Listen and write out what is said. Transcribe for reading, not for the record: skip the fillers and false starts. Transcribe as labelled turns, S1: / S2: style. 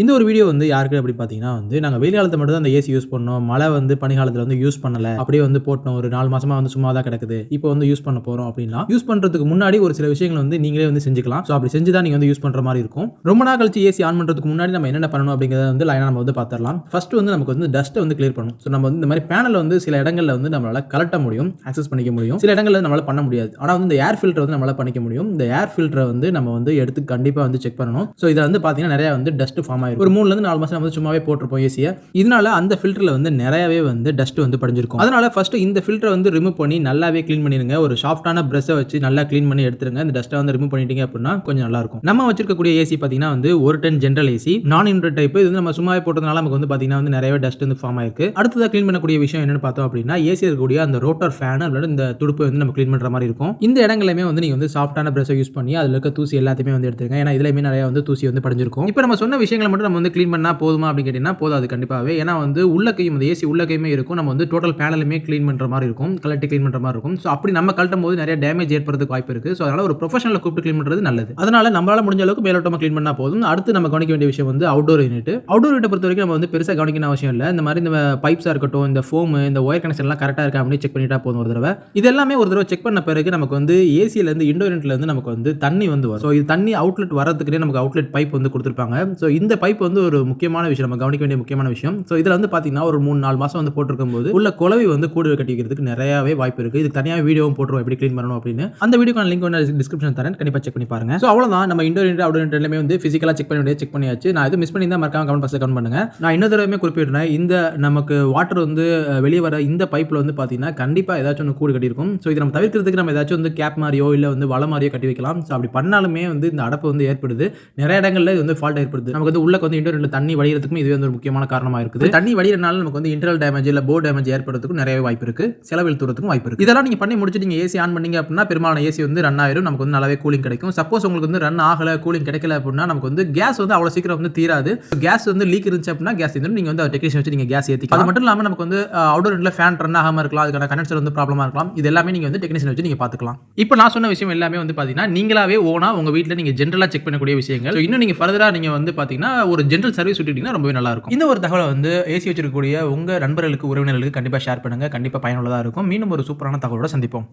S1: இந்த ஒரு வீடியோ வந்து யாருக்கு அப்படி பார்த்தீங்கன்னா வந்து நாங்கள் வெயில் காலத்தை மட்டும் தான் அந்த ஏசி யூஸ் பண்ணோம். மழை வந்து பனிக்காலத்தில் வந்து யூஸ் பண்ணல. அப்படியே வந்து போட்டோம். ஒரு 4 மாசமா வந்து சும்மா தான் கிடக்குது. இப்போ வந்து யூஸ் பண்ண போறோம் அப்படின்னா, யூஸ் பண்றதுக்கு முன்னாடி ஒரு சில விஷயங்கள் வந்து நீங்களே வந்து செஞ்சுக்கலாம். ஸோ அப்படி செஞ்சு தான் நீங்க வந்து யூஸ் பண்ற மாதிரி இருக்கும். ரொம்ப நாள் கழிச்சு ஏசி ஆன் பண்றதுக்கு முன்னாடி நம்ம என்னென்ன பண்ணணும் அப்படிங்கிறத வந்து லைனா நம்ம வந்து பார்த்துடலாம். ஃபர்ஸ்ட் வந்து நமக்கு வந்து டஸ்ட்டை வந்து கிளியர் பண்ணணும். ஸோ நம்ம வந்து இந்த மாதிரி பேனல் வந்து சில இடங்கள்ல வந்து நம்மளால கலட்ட முடியும், ஆக்சஸ் பண்ணிக்க முடியும். சில இடங்கள்ல நம்மளால பண்ண முடியாது. ஆனா வந்து இந்த ஏர் ஃபில்டர் வந்து நம்மளால பண்ணிக்க முடியும். இந்த ஏர் ஃபில்டரை வந்து நம்ம வந்து எடுத்து கண்டிப்பா வந்து செக் பண்ணணும். ஸோ இதில் வந்து பார்த்தீங்கன்னா நிறைய வந்து டஸ்ட் ஃபார்ம் ஆயிருக்கும். ஒரு 3 ல இருந்து 4 மாசம் நம்ம சும்மாவே போட்டுருப்போம் ஏசியை. இதனால அந்த ஃபில்டர்ல வந்து நிறையவே வந்து டஸ்ட் வந்து படிஞ்சிருக்கும். அதனால ஃபர்ஸ்ட் இந்த ஃபில்டரை வந்து ரிமூவ் பண்ணி நல்லாவே க்ளீன் பண்ணிடுங்க. ஒரு சாஃப்டான பிரஷை வச்சு நல்லா க்ளீன் பண்ணி எடுத்துருங்க. இந்த டஸ்ட்டை வந்து ரிமூவ் பண்ணிட்டீங்க அப்படின்னா கொஞ்சம் நல்லா இருக்கும். நம்ம வச்சிருக்கக்கூடிய ஏசி பார்த்தீங்கன்னா வந்து 110 ஜென்ரல் ஏசி நான் இன்வெர்டர் டைப். இது வந்து நம்ம சும்மாவே போட்டதுனால நமக்கு வந்து பார்த்தீங்கன்னா வந்து நிறையவே டஸ்ட் வந்து ஃபார்ம் ஆயிருக்கு. அடுத்ததாக க்ளீன் பண்ணக்கூடிய விஷயம் என்னன்னு பார்த்தோம் அப்படின்னா ஏசி இருக்கக்கூடிய அந்த ரோட்டர் ஃபேன் அல்லது இந்த துடுப்பை வந்து நம்ம க்ளீன் பண்ற மாதிரி இருக்கும். இந்த இடங்களுமே வந்து நீங்க வந்து சாஃப்டான பிரஷை யூஸ் பண்ணி அதுல இருக்க தூசி எல்லாத்தையுமே வந்து எடுத்துருங்க. ஏன்னா இதுலயுமே நிறைய வந்து தூசி வந்து படிஞ்சிருக்கும். இப்போ நம்ம சொன்ன விஷயங்களை மட்டும் நம்ம வந்து க்ளீன் பண்ணா போதுமா அப்படின்னு கேட்டீங்கன்னா போதாது கண்டிப்பாவே. ஏன்னா வந்து உள்ளக்கையும் அந்த ஏசி உள்ளக்கையுமே இருக்கும். நம்ம வந்து டோட்டல் பேனலுமே க்ளீன் பண்ற மாதிரி இருக்கும், கலட்டி க்ளீன் பண்ற மாதிரி இருக்கும். ஸோ அப்படி நம்ம கழட்டும் போது நிறைய டேமேஜ் ஏற்படுறதுக்கு வாய்ப்பு இருக்கு. ஸோ அதனால ஒரு ப்ரொஃபஷனலை கூப்பிட்டு க்ளீன் பண்றது நல்லது. அதனால நம்மளால முடிஞ்ச அளவுக்கு மேலோட்டமா க்ளீன் பண்ணா போதும். அடுத்து நம்ம கவனிக்க வேண்டிய விஷயம் வந்து அவுட்டோர் யூனிட். அவுட்டோர் யூனிட்டை பொறுத்த வரைக்கும் நம்ம வந்து பெருசாக கவனிக்கணும் அவசியம் இல்லை. இந்த மாதிரி இந்த பைப்ஸா இருக்கட்டும், இந்த ஃபோம், இந்த ஒயர் கனெக்ஷன் எல்லாம் கரெக்டாக இருக்கா அப்படின்னு செக் பண்ணிட்டா போதும் ஒரு தடவை. இது எல்லாமே ஒரு தடவை செக் பண்ண பிறகு நமக்கு வந்து ஏசியில இருந்து இண்டோர் யூனிட்ல இருந்து நமக்கு வந்து தண்ணி வந்து வரும். ஸோ இது தண்ணி அவுட்லெட் வரதுக்குனே நமக்கு அவுட்லெட் பைப் வந்து கொடுத்துருப்பாங்க. ஸோ இந்த பைப் வந்து ஒரு முக்கியமான விஷயம், நம்ம கவனிக்க வேண்டிய முக்கியமான விஷயம். ஸோ இதில் வந்து பார்த்தீங்கன்னா ஒரு 3-4 மாசம் வந்து போட்டிருக்கும் போது உள்ள குழவி வந்து கூடு கட்டி வைக்கிறதுக்கு நிறையவே வாய்ப்பு இருக்கு. இதுக்கு தனியாக வீடியோவும் போட்டுருவோம் எப்படி க்ளீன் பண்ணணும் அப்படின்னு. அந்த வீடியோக்கான லிங்க் வந்து டிஸ்கிரிப்ஷன் தரேன், கண்டிப்பாக செக் பண்ணி பாருங்க. ஸோ அவ்வளோதான், நம்ம இண்டோர் யூனிட் அவுட்டோர் யூனிட் எல்லாமே வந்து ஃபிசிக்கலாக செக் பண்ணி செக் பண்ணியாச்சு. நான் எதுவும் மிஸ் பண்ணி தான் மறக்காம கமெண்ட் பாக்ஸ்ல கமெண்ட் பண்ணுங்க. நான் இன்னொரு தடவை குறிப்பிடுறேன், இந்த நமக்கு வாட்டர் வந்து வெளியே வர இந்த பைப்ல வந்து பார்த்தீங்கன்னா கண்டிப்பாக ஏதாச்சும் ஒன்று கூடு கட்டி இருக்கும். ஸோ இதை நம்ம தவிர்க்கிறதுக்கு நம்ம ஏதாச்சும் வந்து கேப் மாதிரியோ இல்லை வந்து வலை மாதிரியோ கட்டி வைக்கலாம். ஸோ அப்படி பண்ணாலுமே வந்து இந்த அடப்பு வந்து ஏற்படுது. நிறைய இடங்கள்ல இது வந்து ஃபால்ட் ஏற்படுது. நமக்கு வந்து உள்ள வந்து இண்டோர் யூனிட்ல தண்ணி வடிகிறதுக்கும் இது வந்து ஒரு முக்கியமான காரணமாக இருக்குது. தண்ணி வடிகிறனால நமக்கு வந்து இன்டர்னல் டேமேஜ் இல்லை போர் டேமேஜ் ஏற்படுறதுக்கும் நிறைய வாய்ப்பு இருக்கு, செலவில் தூரத்துக்கும் வாய்ப்பு இருக்கு. இதெல்லாம் நீங்க பண்ணி முடிச்சு நீங்க ஏசி ஆன் பண்ணீங்க அப்படின்னா பெரும்பாலான ஏசி வந்து ரன் ஆயிரும். நமக்கு வந்து நல்லாவே கூலிங் கிடைக்கும். சப்போஸ் உங்களுக்கு வந்து ரன் ஆகல, கூலிங் கிடைக்கல அப்படின்னா நமக்கு வந்து கேஸ் வந்து அவ்வளவு சீக்கிரம் வந்து தீராது. கேஸ் வந்து லீக் இருந்துச்சு அப்படின்னா கேஸ் தீரும். நீங்க வந்து டெக்னீஷியன் வச்சு நீங்க கேஸ் ஏத்திக்கலாம். அது மட்டும் இல்லாம நமக்கு வந்து அவுட்டோர் யூனிட்ல ஃபேன் ரன் ஆகாம இருக்கலாம், அதுக்கான கனெக்டர் வந்து ப்ராப்ளமா இருக்கலாம். இது எல்லாமே நீங்க வந்து டெக்னீஷியன் வச்சு நீங்க பாத்துக்கலாம். இப்போ நான் சொன்ன விஷயம் எல்லாமே வந்து பாத்தீங்கன்னா நீங்களாவே ஓனா உங்க வீட்ல நீங்க ஜெனரலா செக் பண்ணக்கூடிய விஷயங்கள். இன்னும் நீங்க ஃபர்தரா நீங்க வந்து பாத்தீங்கன்னா ஒரு ஜெனரல் சர்வீஸ் விட்டுட்டீங்கன்னா ரொம்பவே நல்லா இருக்கும். இந்த ஒரு தகவலை வந்து ஏசி வச்சிருக்கக்கூடிய உங்க நண்பர்களுக்கு, உறவினர்களுக்கு கண்டிப்பா ஷேர் பண்ணுங்க. கண்டிப்பா பயனுள்ளதா இருக்கும். மீண்டும் ஒரு சூப்பரான தகவலோட சந்திப்போம்.